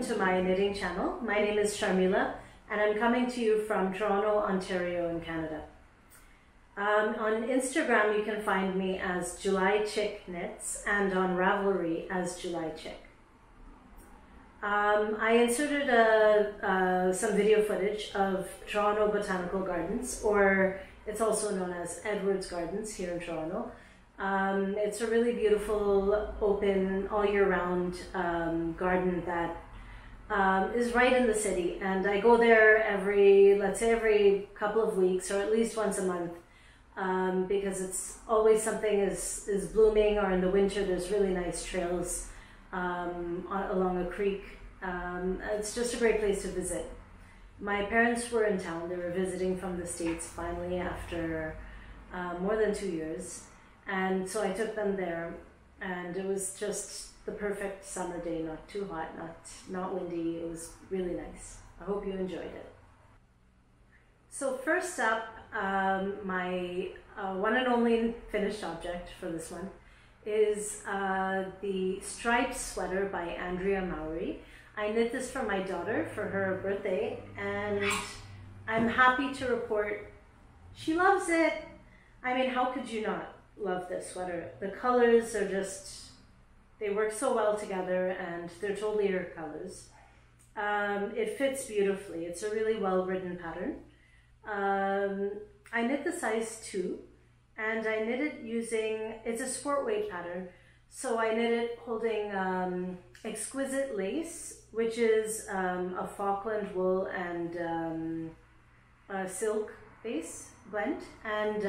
welcome to my knitting channel. My name is Sharmila and I'm coming to you from Toronto, Ontario in Canada. On Instagram you can find me as JulyChicKnits and on Ravelry as JulyChic. I inserted some video footage of Toronto Botanical Gardens, or it's also known as Edwards Gardens here in Toronto. It's a really beautiful, open, all year round garden that is right in the city, and I go there let's say every couple of weeks or at least once a month because it's always something is blooming, or in the winter there's really nice trails along a creek. It's just a great place to visit. My parents were in town. They were visiting from the States finally after more than 2 years. And so I took them there, and it was just the perfect summer day, not too hot, not windy. It was really nice. I hope you enjoyed it. So first up, my one and only finished object for this one is the striped sweater by Andrea Mowry. I knit this for my daughter for her birthday, and I'm happy to report she loves it. I mean, how could you not love this sweater? The colors are just, they work so well together, and they're totally her colors. It fits beautifully. It's a really well written pattern. I knit the size 2, and I knit it using, it's a sport weight pattern, so I knit it holding Exquisite lace, which is a Falkland wool and a silk base blend, and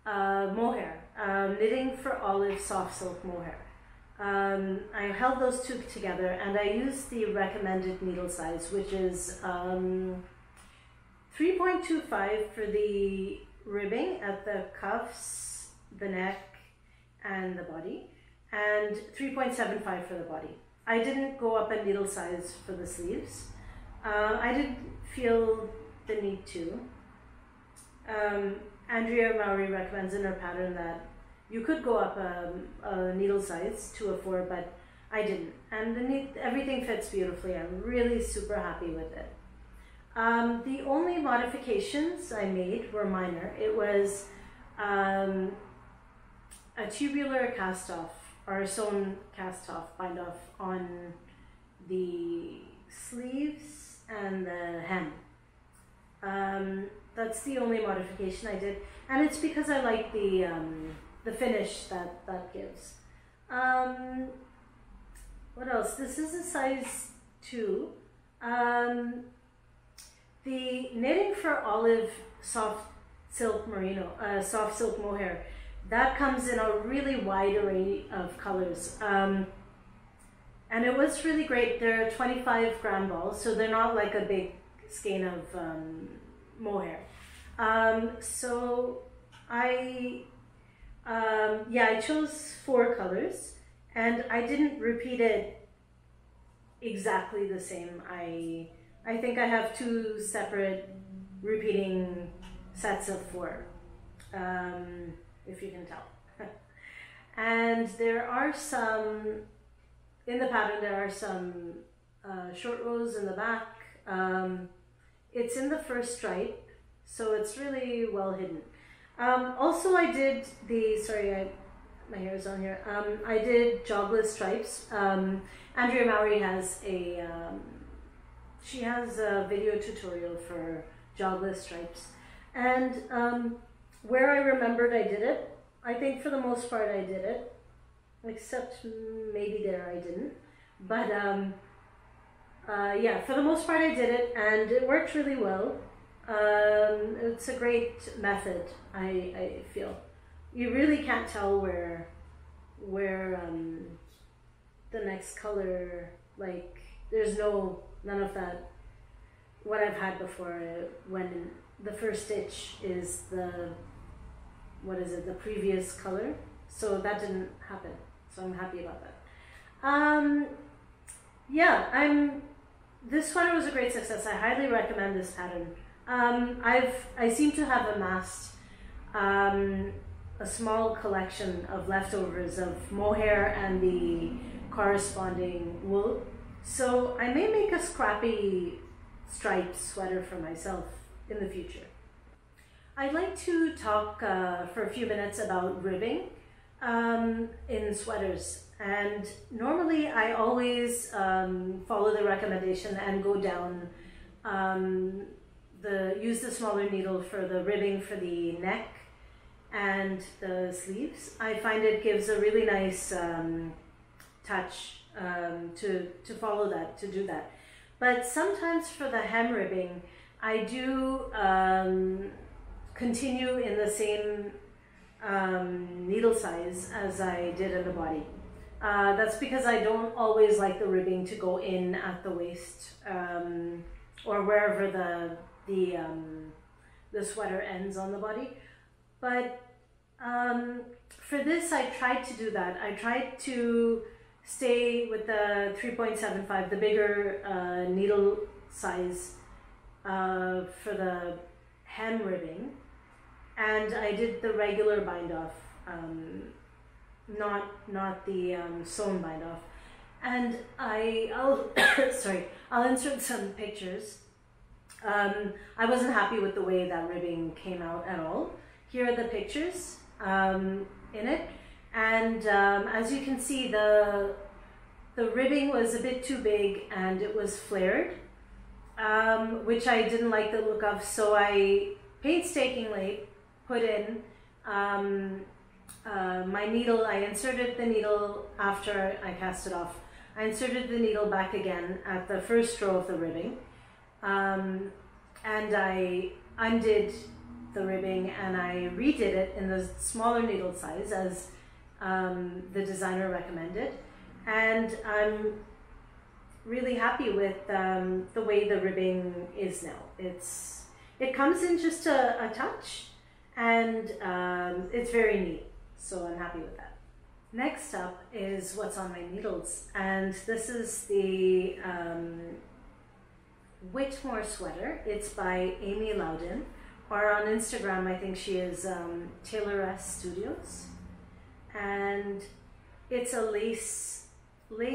Mohair, knitting for olive soft silk mohair. I held those two together, and I used the recommended needle size, which is 3.25 for the ribbing at the cuffs, the neck, and the body, and 3.75 for the body. I didn't go up a needle size for the sleeves. I didn't feel the need to. Andrea Mowry recommends in her pattern that you could go up a needle size to a 4, but I didn't. And everything fits beautifully. I'm really super happy with it. The only modifications I made were minor. It was a tubular cast off, or a sewn cast off bind off on the sleeves and the hem. That's the only modification I did, and it's because I like the finish that gives. What else? This is a size 2. The knitting for olive soft silk merino, soft silk mohair, that comes in a really wide array of colors. And it was really great. They're 25 gram balls, so they're not like a big skein of mohair. So I chose 4 colors, and I didn't repeat it exactly the same. I think I have 2 separate repeating sets of 4, if you can tell. And there are some, in the pattern there are some short rows in the back. It's in the first stripe, so it's really well hidden. Also I did the, my hair is on here. I did jogless stripes. Andrea Mowry has she has a video tutorial for jogless stripes. And where I remembered I did it, I think for the most part I did it, except maybe there I didn't. But yeah, for the most part I did it, and it worked really well. It's a great method, I feel. You really can't tell where the next color, like, there's none of that, what I've had before, when the first stitch is the previous color. So that didn't happen, so I'm happy about that. Yeah, this sweater was a great success. I highly recommend this pattern. I seem to have amassed a small collection of leftovers of mohair and the corresponding wool. So I may make a scrappy striped sweater for myself in the future. I'd like to talk for a few minutes about ribbing in sweaters. And normally I always follow the recommendation and go down, use the smaller needle for the ribbing for the neck and the sleeves. I find it gives a really nice touch to follow that, to do that. But sometimes for the hem ribbing, I do continue in the same needle size as I did in the body. That's because I don't always like the ribbing to go in at the waist or wherever the sweater ends on the body. But for this, I tried to do that. I tried to stay with the 3.75, the bigger needle size for the hem ribbing, and I did the regular bind off, not the sewn bind off. And I'll insert some pictures. I wasn't happy with the way that ribbing came out at all. Here are the pictures in it, and as you can see, the ribbing was a bit too big and it was flared, which I didn't like the look of, so I painstakingly put in my needle. I inserted the needle after I cast it off. I inserted the needle back again at the first row of the ribbing, and I undid the ribbing and I redid it in the smaller needle size as the designer recommended, and I'm really happy with the way the ribbing is now. It comes in just a touch, and it's very neat, so I'm happy with that. Next up is what's on my needles, and this is the Whitmoor sweater. It's by Amy Lowden, or on Instagram I think she is Tailoress Studios, and it's a lace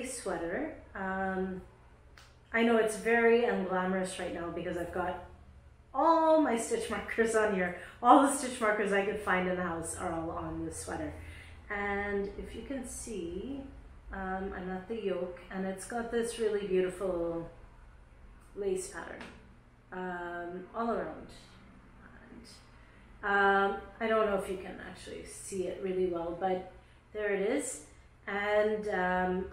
sweater. I know it's very unglamorous right now because I've got all my stitch markers on here. All the stitch markers I could find in the house are all on this sweater. And if you can see, I'm at the yoke, and it's got this really beautiful lace pattern all around. And, I don't know if you can actually see it really well, but there it is. And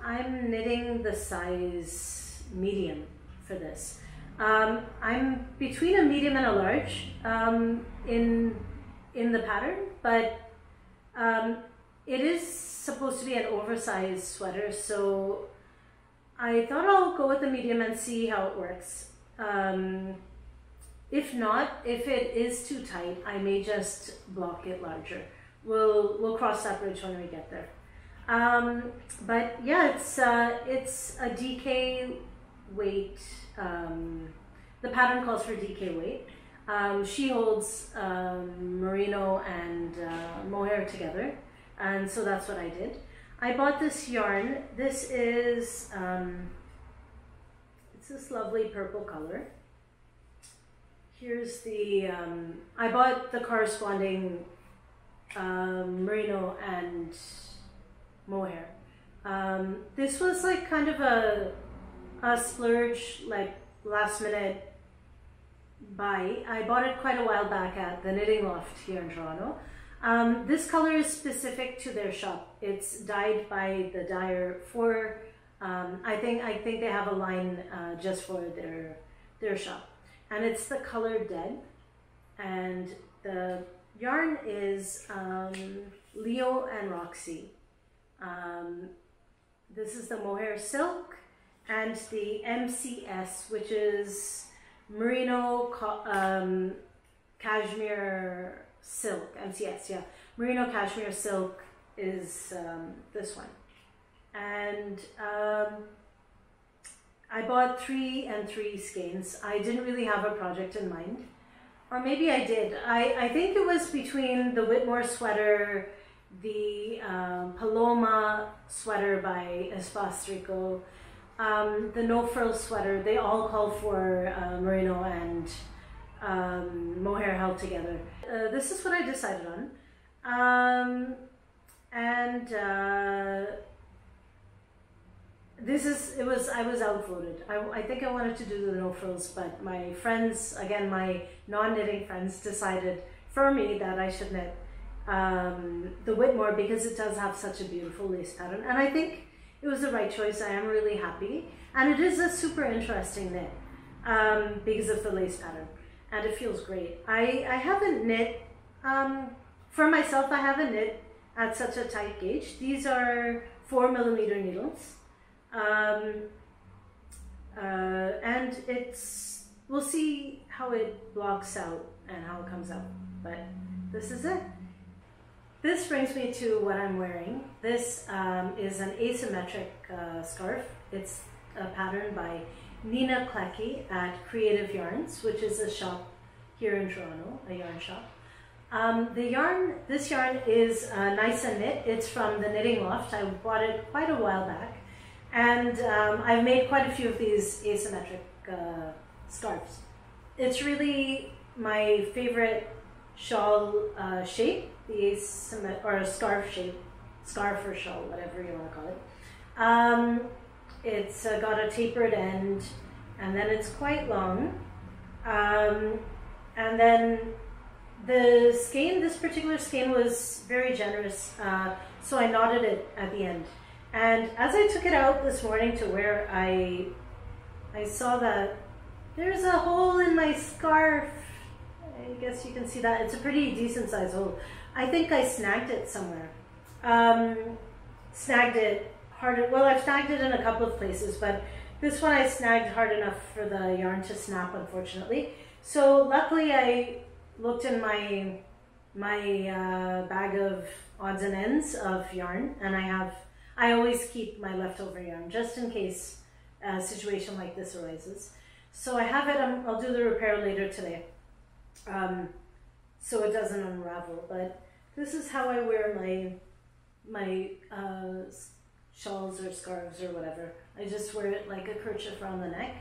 I'm knitting the size medium for this. I'm between a medium and a large in the pattern, but it is supposed to be an oversized sweater, so I thought I'll go with the medium and see how it works. If not, if it is too tight, I may just block it larger. We'll cross that bridge when we get there. But yeah, it's a DK weight. The pattern calls for DK weight. She holds merino and mohair together, and so that's what I did. I bought this yarn. This is it's this lovely purple color. Here's the I bought the corresponding merino and mohair. This was like kind of a splurge, like last minute buy. I bought it quite a while back at the Knitting Loft here in Toronto. This color is specific to their shop. It's dyed by the dyer for I think they have a line just for their shop, and it's the color Dead, and the yarn is Leo and Roxy. This is the Mohair silk and the MCS, which is merino cashmere silk. MCS, yeah, merino cashmere silk is this one. And I bought 3 and 3 skeins. I didn't really have a project in mind, or maybe I did. I think it was between the Whitmoor sweater, the Paloma sweater by Espace Rico, the no-frill sweater, they all call for merino and mohair held together. This is what I decided on. I was outvoted. I think I wanted to do the no frills, but my friends, again, my non-knitting friends, decided for me that I should knit the Whitmoor because it does have such a beautiful lace pattern, and I think it was the right choice. I am really happy, and it is a super interesting knit because of the lace pattern, and it feels great. I haven't knit, for myself, I haven't knit at such a tight gauge. These are 4mm needles. And we'll see how it blocks out and how it comes out, but this is it. This brings me to what I'm wearing. This is an asymmetric scarf. It's a pattern by Nina Klecki at Creative Yarns, which is a shop here in Toronto, a yarn shop. This yarn is Nice and Knit. It's from the Knitting Loft. I bought it quite a while back. And I've made quite a few of these asymmetric scarves. It's really my favorite shawl shape, the or scarf shape, scarf or shawl, whatever you want to call it. It's got a tapered end, and then it's quite long. And then the skein, this particular skein was very generous, so I knotted it at the end. And as I took it out this morning to wear, I saw that there's a hole in my scarf. I guess you can see that. It's a pretty decent sized hole. I think I snagged it somewhere. Snagged it hard. Well, I've snagged it in a couple of places, but this one I snagged hard enough for the yarn to snap, unfortunately. So luckily I looked in my bag of odds and ends of yarn, and I always keep my leftover yarn just in case a situation like this arises. So I have it. I'll do the repair later today, so it doesn't unravel. But this is how I wear my shawls or scarves or whatever. I just wear it like a kerchief around the neck,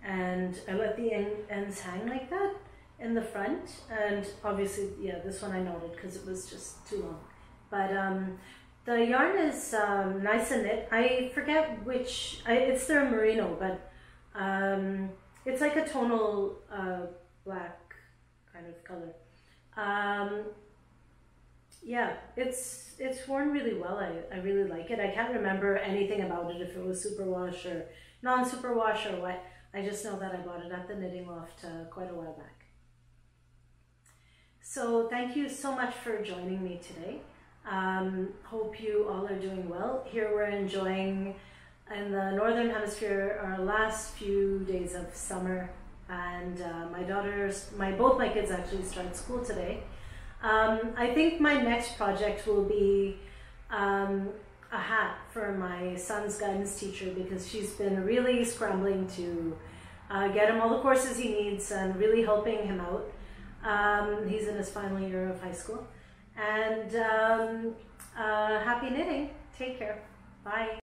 and I let the ends hang like that in the front. And obviously, yeah, this one I knotted because it was just too long. But the yarn is Nice and Knit. I forget which, it's their merino, but it's like a tonal black kind of color. Yeah, it's worn really well. I really like it. I can't remember anything about it, if it was superwash or non-superwash or what. I just know that I bought it at the Knitting Loft quite a while back. So thank you so much for joining me today. Hope you all are doing well. Here we're enjoying, in the Northern Hemisphere, our last few days of summer, and both my kids actually start school today. I think my next project will be a hat for my son's guidance teacher, because she's been really scrambling to get him all the courses he needs and really helping him out. He's in his final year of high school. And happy knitting. Take care. Bye.